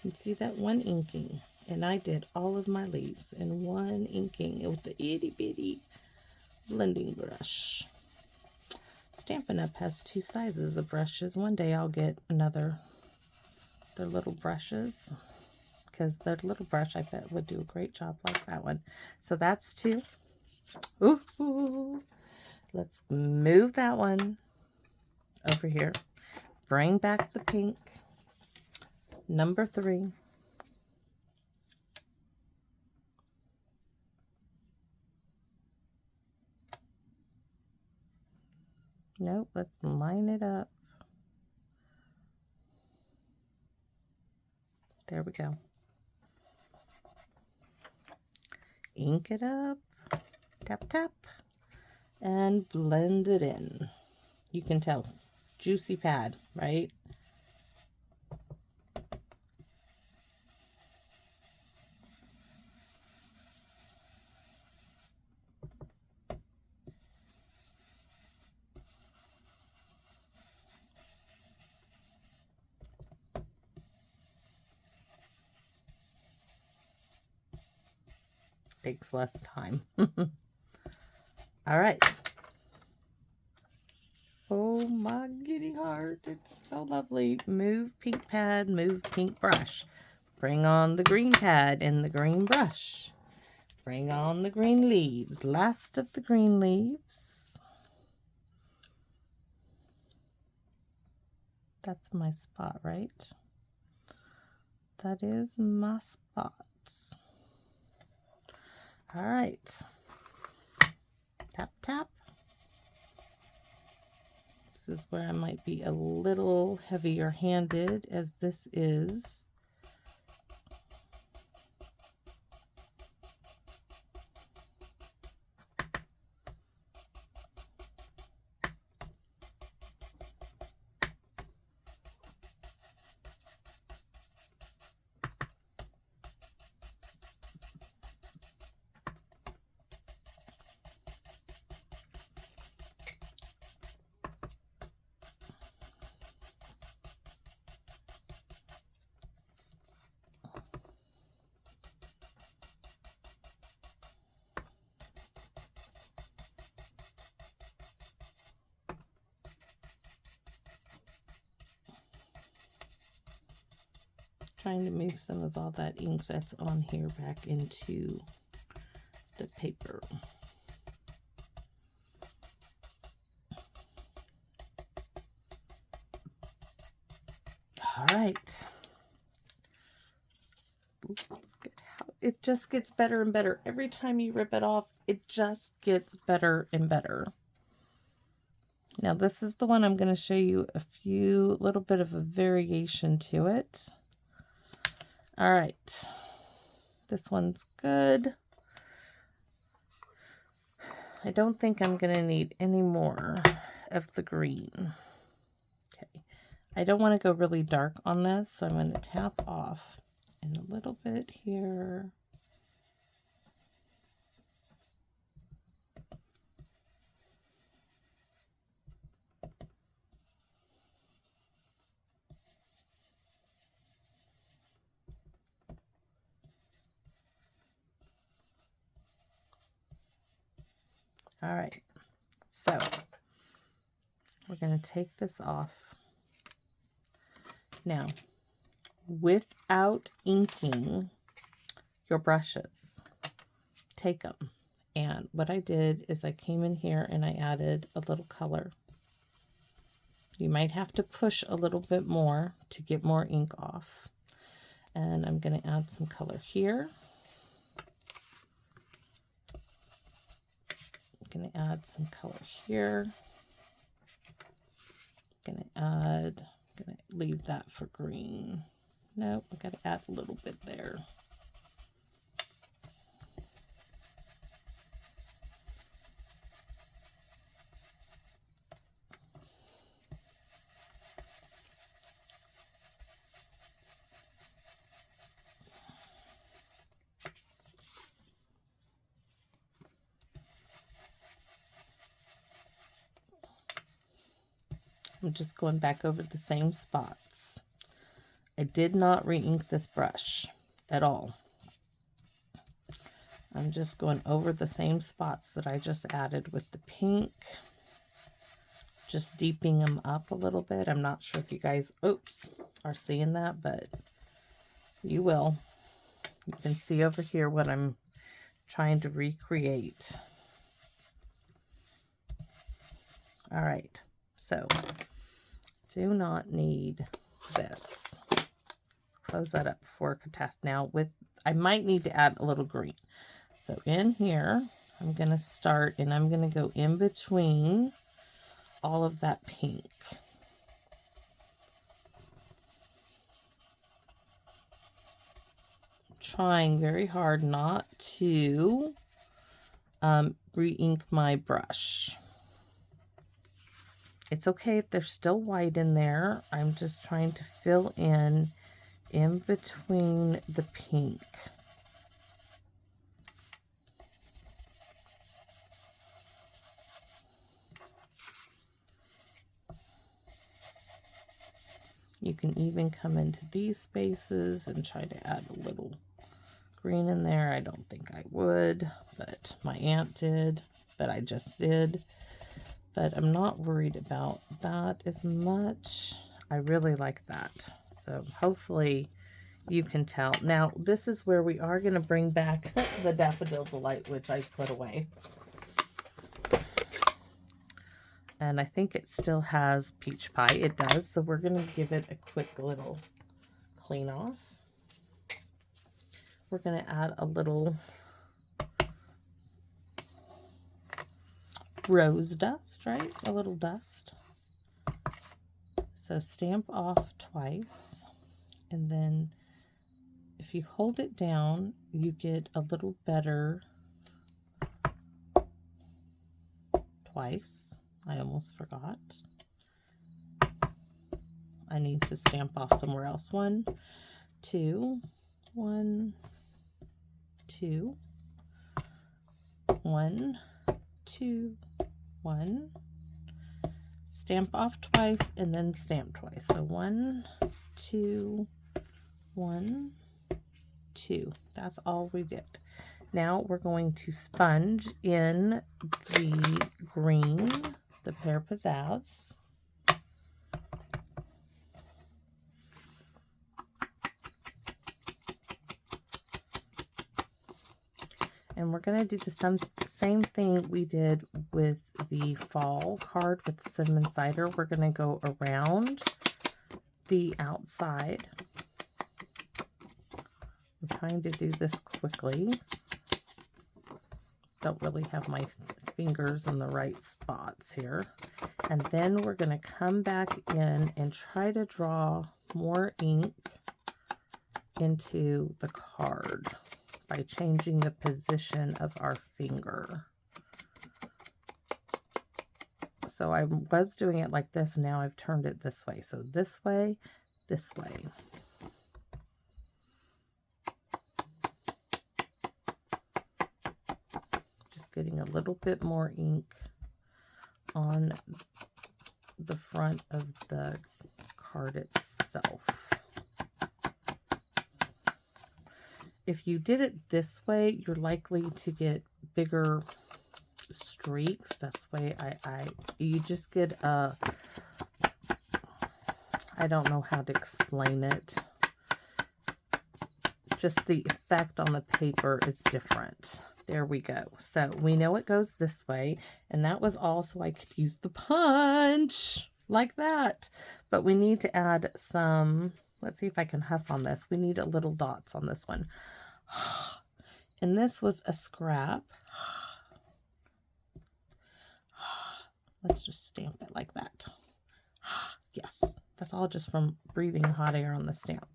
[SPEAKER 1] You see that one inking, and I did all of my leaves in one inking with the itty bitty blending brush. Stampin' Up has 2 sizes of brushes. One day I'll get their little brushes, because their little brush I bet would do a great job like that one. So that's 2. Ooh, let's move that one over here. Bring back the pink. Number 3. Nope, let's line it up. There we go. Ink it up. Tap, tap. And blend it in. You can tell. Juicy pad, right? Takes less time. All right. Oh my giddy heart, it's so lovely. Move pink pad, move pink brush. Bring on the green pad and the green brush. Bring on the green leaves. Last of the green leaves. That's my spot, right? That is my spot. All right. Tap, tap. This is where I might be a little heavier handed, as this is trying to move some of all that ink that's on here back into the paper. All right. It just gets better and better. Every time you rip it off, it just gets better and better. Now this is the one I'm going to show you a little bit of a variation to it. All right. This one's good. I don't think I'm going to need any more of the green. Okay. I don't want to go really dark on this, so I'm going to tap off in a little bit here. All right, so we're going to take this off. Now, without inking your brushes, take them. And what I did is I came in here and I added a little color. You might have to push a little bit more to get more ink off. And I'm going to add some color here. I'm going to add some color here. I'm going to leave that for green. Nope, I got to add a little bit there. I'm just going back over the same spots. I did not re-ink this brush at all. I'm just going over the same spots that I just added with the pink. Just deepening them up a little bit. I'm not sure if you guys, are seeing that, but you will. You can see over here what I'm trying to recreate. All right, so do not need this. Close that up before I could test. Now I might need to add a little green. So in here, I'm going to start and I'm going to go in between all of that pink. Trying very hard not to re-ink my brush. It's okay if there's still white in there. I'm just trying to fill in between the pink. You can even come into these spaces and try to add a little green in there. I don't think I would, but my aunt did, but I just did. But I'm not worried about that as much. I really like that. So hopefully you can tell. Now, this is where we are going to bring back the Daffodil Delight, which I put away. And I think it still has peach pie. It does. So we're going to give it a quick little clean off. We're going to add a little rose dust, right? A little dust. So stamp off twice, and then if you hold it down, you get a little better twice. I almost forgot. I need to stamp off somewhere else. 1, 2, 1, 2, 1, 2, 1, stamp off twice, and then stamp twice. So 1, 2, 1, 2. That's all we did. Now we're going to sponge in the green, the Pear Pizzazz. And we're going to do the same thing we did with the fall card with cinnamon cider. We're going to go around the outside. I'm trying to do this quickly. Don't really have my fingers in the right spots here. And then we're going to come back in and try to draw more ink into the card by changing the position of our finger. So I was doing it like this. Now I've turned it this way. So this way, this way. Just getting a little bit more ink on the front of the card itself. If you did it this way, you're likely to get bigger streaks. That's why you just get a, I don't know how to explain it. Just the effect on the paper is different. There we go. So we know it goes this way, and that was all so I could use the punch like that. But we need to add some, let's see if I can huff on this. We need a little dots on this one. And this was a scrap. Let's just stamp it like that. Yes, that's all just from breathing hot air on the stamp.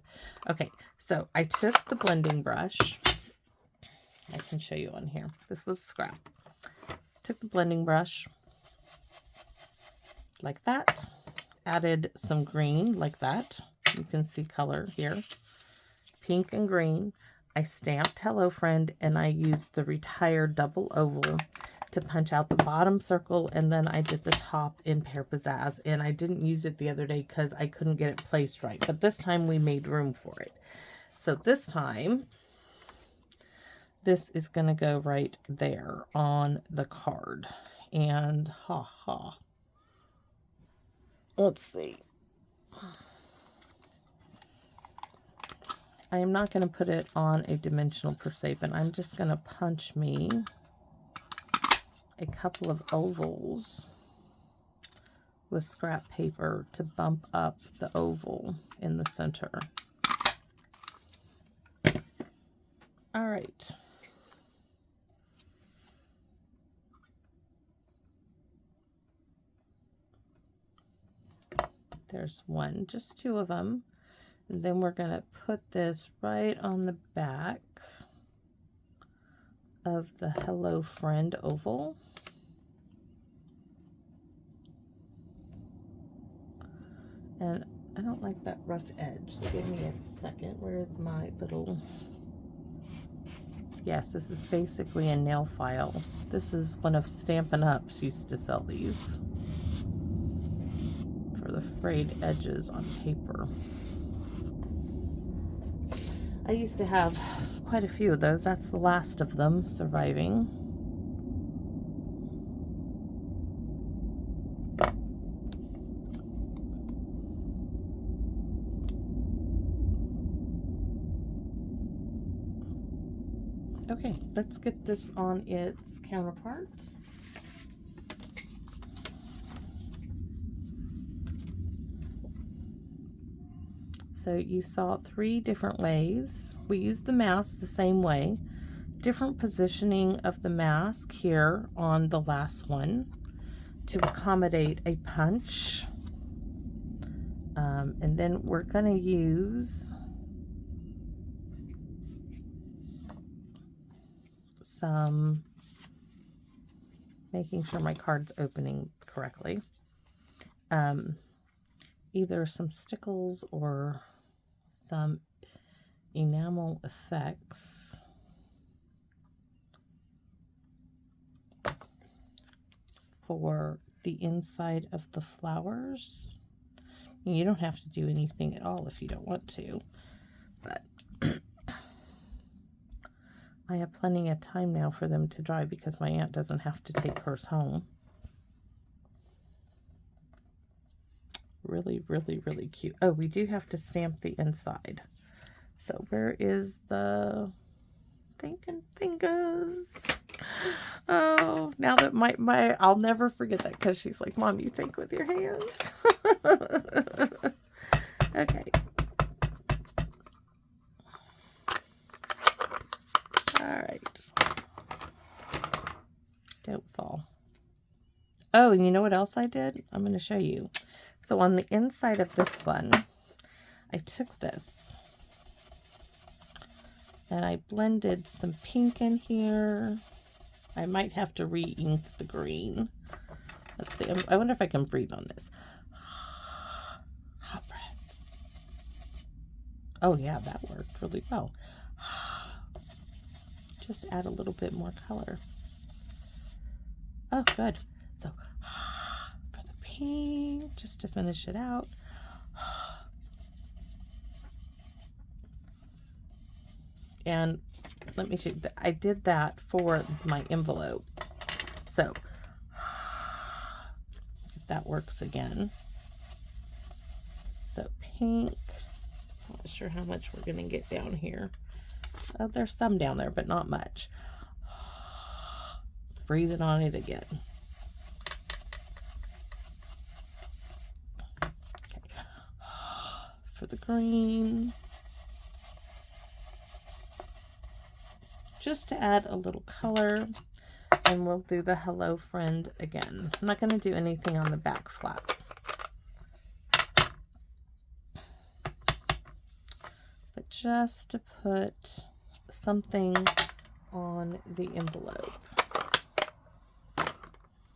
[SPEAKER 1] Okay, so I took the blending brush. I can show you on here. This was scrap. Took the blending brush like that. Added some green like that. You can see color here. Pink and green. I stamped Hello Friend, and I used the retired double oval to punch out the bottom circle, and then I did the top in Pear Pizzazz, and I didn't use it the other day because I couldn't get it placed right, but this time we made room for it. So this time, this is going to go right there on the card, and let's see. I am not going to put it on a dimensional per se, but I'm just going to punch me a couple of ovals with scrap paper to bump up the oval in the center. All right. There's one, just two of them. And then we're going to put this right on the back of the Hello Friend oval. And I don't like that rough edge, so give me a second. Where is my little... Yes, this is basically a nail file. This is one of Stampin'Up's used to sell these for the frayed edges on paper. I used to have quite a few of those. That's the last of them surviving. Okay, let's get this on its counterpart. So you saw 3 different ways. We used the mask the same way. Different positioning of the mask here on the last one to accommodate a punch. And then we're going to use some, making sure my card's opening correctly. Either some stickles or some enamel effects for the inside of the flowers. And you don't have to do anything at all if you don't want to, but I have plenty of time now for them to dry because my aunt doesn't have to take hers home. Really, really, really cute. Oh, we do have to stamp the inside. So where is the thinking fingers? Oh, now that my I'll never forget that because she's like, Mom, you think with your hands. Okay. All right. Don't fall. Oh, and you know what else I did? I'm going to show you. So on the inside of this one, I took this and I blended some pink in here. I might have to re-ink the green. Let's see. I wonder if I can breathe on this. Hot breath. Oh yeah, that worked really well. Just add a little bit more color. Oh, good. So for the pink, just to finish it out. And let me show you, I did that for my envelope. So if that works again. So pink, not sure how much we're going to get down here. Oh, there's some down there, but not much. Breathe it on it again. Okay. For the green. Just to add a little color, and we'll do the hello friend again. I'm not going to do anything on the back flap. But just to put something on the envelope.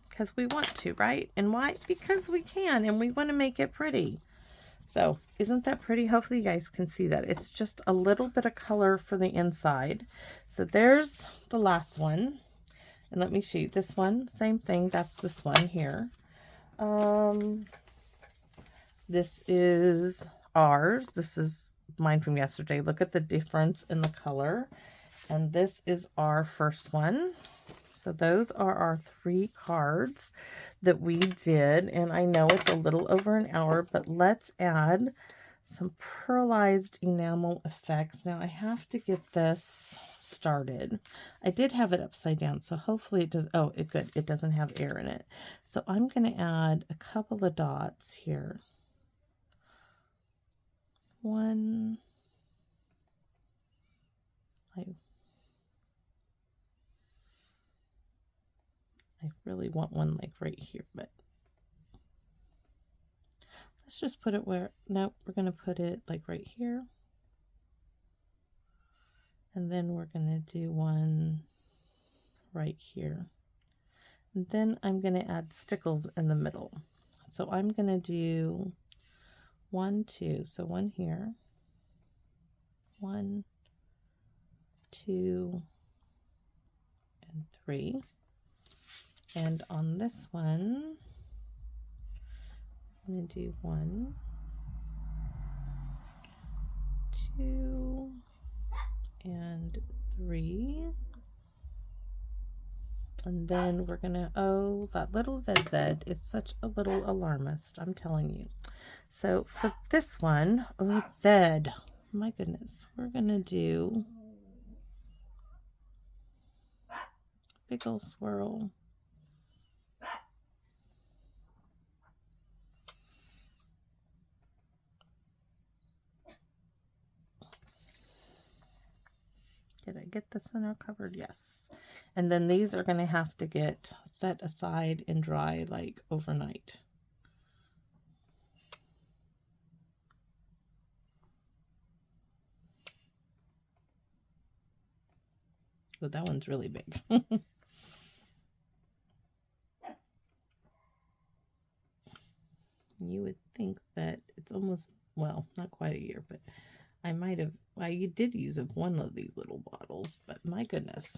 [SPEAKER 1] Because we want to, right? And why? Because we can, and we want to make it pretty. So, isn't that pretty? Hopefully you guys can see that. It's just a little bit of color for the inside. So there's the last one. And let me show you this one. Same thing. That's this one here. This is ours. This is mine from yesterday. Look at the difference in the color. And this is our first one. So those are our 3 cards that we did, and I know it's a little over an hour, but let's add some pearlized enamel effects. Now I have to get this started. I did have it upside down, so hopefully it does. Oh, good. It doesn't have air in it. So I'm going to add a couple of dots here. 1. I really want one like right here, but let's just put it where, nope, we're going to put it like right here. And then we're going to do one right here. And then I'm going to add stickles in the middle. So I'm going to do 1, 2, so 1 here, 1, 2, and 3. And on this one, I'm going to do 1, 2, and 3. And then we're going to, oh, that little ZZ is such a little alarmist, I'm telling you. So for this one, oh, Z, my goodness, we're going to do big ol' swirl. Did I get the center covered? Yes. And then these are going to have to get set aside and dry like overnight. Oh, that one's really big. You would think that it's almost, well, not quite a year, but I might have, well, you did use up one of these little bottles, but my goodness,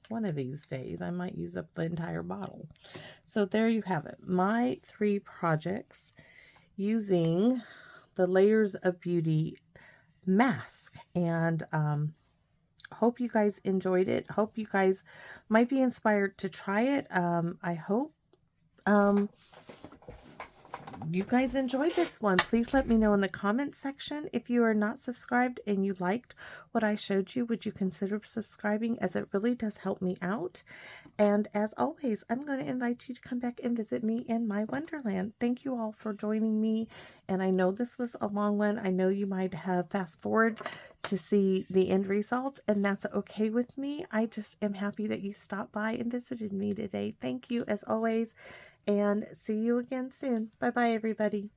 [SPEAKER 1] one of these days I might use up the entire bottle. So there you have it, my 3 projects using the Layers of Beauty mask. And hope you guys enjoyed it. Hope you guys might be inspired to try it. I hope you guys enjoyed this one. Please let me know in the comment section. If you are not subscribed and you liked what I showed you, would you consider subscribing, as it really does help me out. And as always, I'm going to invite you to come back and visit me in my Wonderland. Thank you all for joining me. And I know this was a long one. I know you might have fast forward to see the end result, and that's okay with me. I just am happy that you stopped by and visited me today. Thank you as always, and see you again soon. Bye bye, everybody.